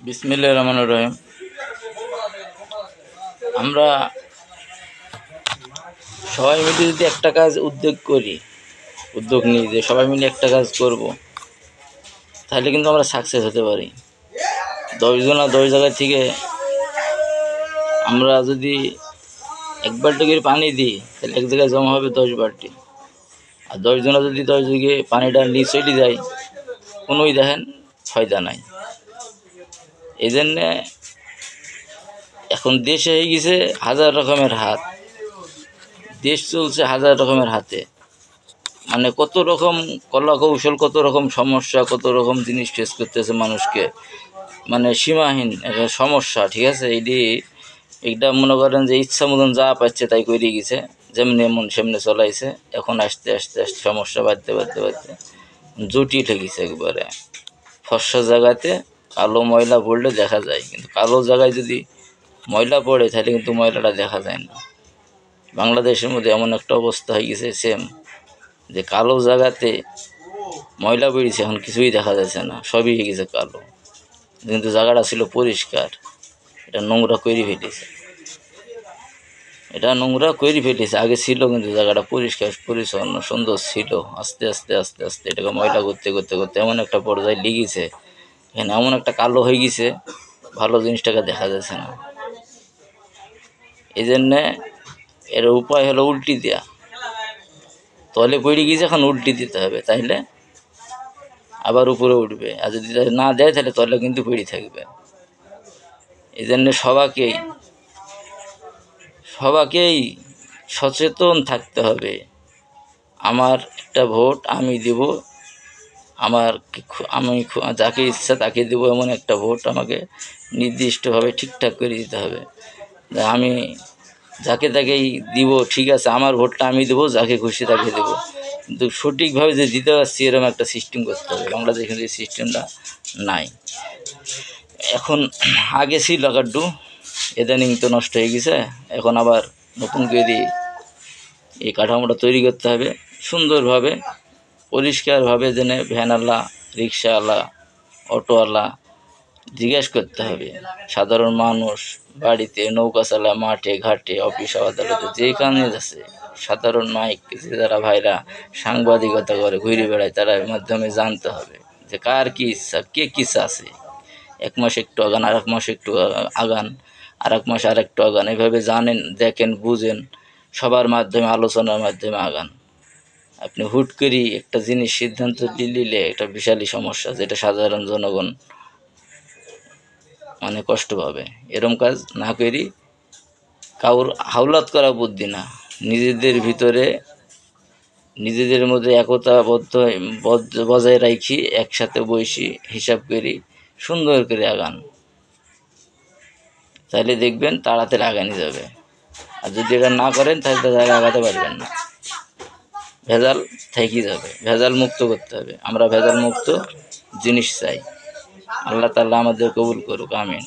বিসমিল্লাহির রহমানির রহিম। আমরা সবাই মিলে যদি একটা কাজ উদ্যোগ নিই যে সবাই মিলে একটা কাজ করব, তাহলে কিন্তু আমরা সাকসেস হতে পারি। 10 জনা 10 জায়গা থেকে আমরা যদি 1 বালতি করে পানি দিই, তাহলে এক জায়গায় জমা হবে 10 বালতি। আর 10 জনা যদি 10 দিকে পানিটা নিয়ে চলে যায়, কোনোই দেখেন ফায়দা নাই। এই জন্যে এখন দেশে হয়ে গেছে হাজার রকমের হাত, দেশ চলছে হাজার রকমের হাতে। মানে কত রকম কলা কৌশল, কত রকম সমস্যা, কত রকম জিনিস ফেস করতেছে মানুষকে, মানে সীমাহীন একটা সমস্যা। ঠিক আছে, এইটা মনে করেন যে ইচ্ছা মতন যা পাচ্ছে তাই করে গেছে, যেমনি এমন সেমনি চলাইছে। এখন আস্তে আস্তে আস্তে সমস্যা বাড়তে বাড়তে বাড়তে জটিল হয়ে গেছে একবারে। ফর্সা জায়গাতে কালো ময়লা পড়লে দেখা যায়, কিন্তু কালো জায়গায় যদি ময়লা পড়ে তাহলে কিন্তু ময়লাটা দেখা যায় না। বাংলাদেশের মধ্যে এমন একটা অবস্থা হয়ে গেছে সেম, যে কালো জায়গাতে ময়লা বেরিয়েছে, এখন কিছুই দেখা যাচ্ছে না, সবই হয়ে গেছে কালো। কিন্তু জায়গাটা ছিল পরিষ্কার, এটা নোংরা করে ফেলেছে। আগে ছিল কিন্তু জায়গাটা পরিষ্কার পরিচ্ছন্ন সুন্দর ছিল। আস্তে আস্তে আস্তে আস্তে এটাকে ময়লা করতে করতে করতে এমন একটা পর্যায়ে লেগেছে, এখানে এমন একটা কালো হয়ে গেছে, ভালো জিনিসটাকে দেখা যাচ্ছে না। এই জন্যে এর উপায় হলো উল্টি দেওয়া। তলে পড়ে গিয়েছে, এখন উল্টি দিতে হবে, তাইলে আবার উপরে উঠবে। আর যদি না দেয় তাহলে তলে কিন্তু পড়ে থাকবে। এই জন্যে সবাকেই সচেতন থাকতে হবে। আমার একটা ভোট আমি দেব, আমি যাকে ইচ্ছা তাকে দেবো, এমন একটা ভোট আমাকে নির্দিষ্টভাবে ঠিকঠাক করে দিতে হবে। আমি যাকে তাকেই দিব, ঠিক আছে, আমার ভোটটা আমি দেবো, যাকে খুশি তাকে দেবো, কিন্তু সঠিকভাবে যে দিতে পারছি এরকম একটা সিস্টেম করতে হবে। বাংলাদেশে কিন্তু এই সিস্টেমটা নাই। এখন আগে ছিল কাড্ডু, ইদানিং তো নষ্ট হয়ে গেছে। এখন আবার নতুন করে এই কাঠামোটা তৈরি করতে হবে সুন্দরভাবে, পরিষ্কারভাবে, যেন ভ্যানওয়ালা, রিক্সাওয়ালা, অটোওয়ালা জিজ্ঞেস করতে হবে। সাধারণ মানুষ বাড়িতে, নৌকা চালায়, মাঠে ঘাটে, অফিস আদালতে, যেখানে যাচ্ছে, সাধারণ নায়িক যে যারা ভাইরা সাংবাদিকতা করে ঘুরে বেড়ায়, তার মাধ্যমে জানতে হবে যে কার কী ইচ্ছা, কে কী চাচ্ছে। 1 মাস একটু আগান, আর 1 মাস একটু আগান, আর 1 মাস আর একটু আগান, এভাবে জানেন, দেখেন, বুঝেন, সবার মাধ্যমে, আলোচনার মাধ্যমে আগান। আপনি হুট করে একটা জিনিস সিদ্ধান্ত নিলে একটা বিশালই সমস্যা, যেটা সাধারণ জনগণ মানে কষ্ট পাবে। এরম কাজ না করি, কাউর হাওলাত করা বুদ্ধি না, নিজেদের ভিতরে নিজেদের মধ্যে একতাবদ্ধ বজায় রাখি, একসাথে বসি, হিসাব করি, সুন্দর করে আগান, তাহলে দেখবেন তাড়াতাড়ি আগানো যাবে। আর যদি এটা না করেন তাহলে তো জায়গায় আগাতে পারবেন না, ভেজাল থেকেই যাবে। ভেজাল মুক্ত করতে হবে, আমরা ভেজাল মুক্ত জিনিস চাই। আল্লাহ তাআলা আমাদের কবুল করুক, আমিন।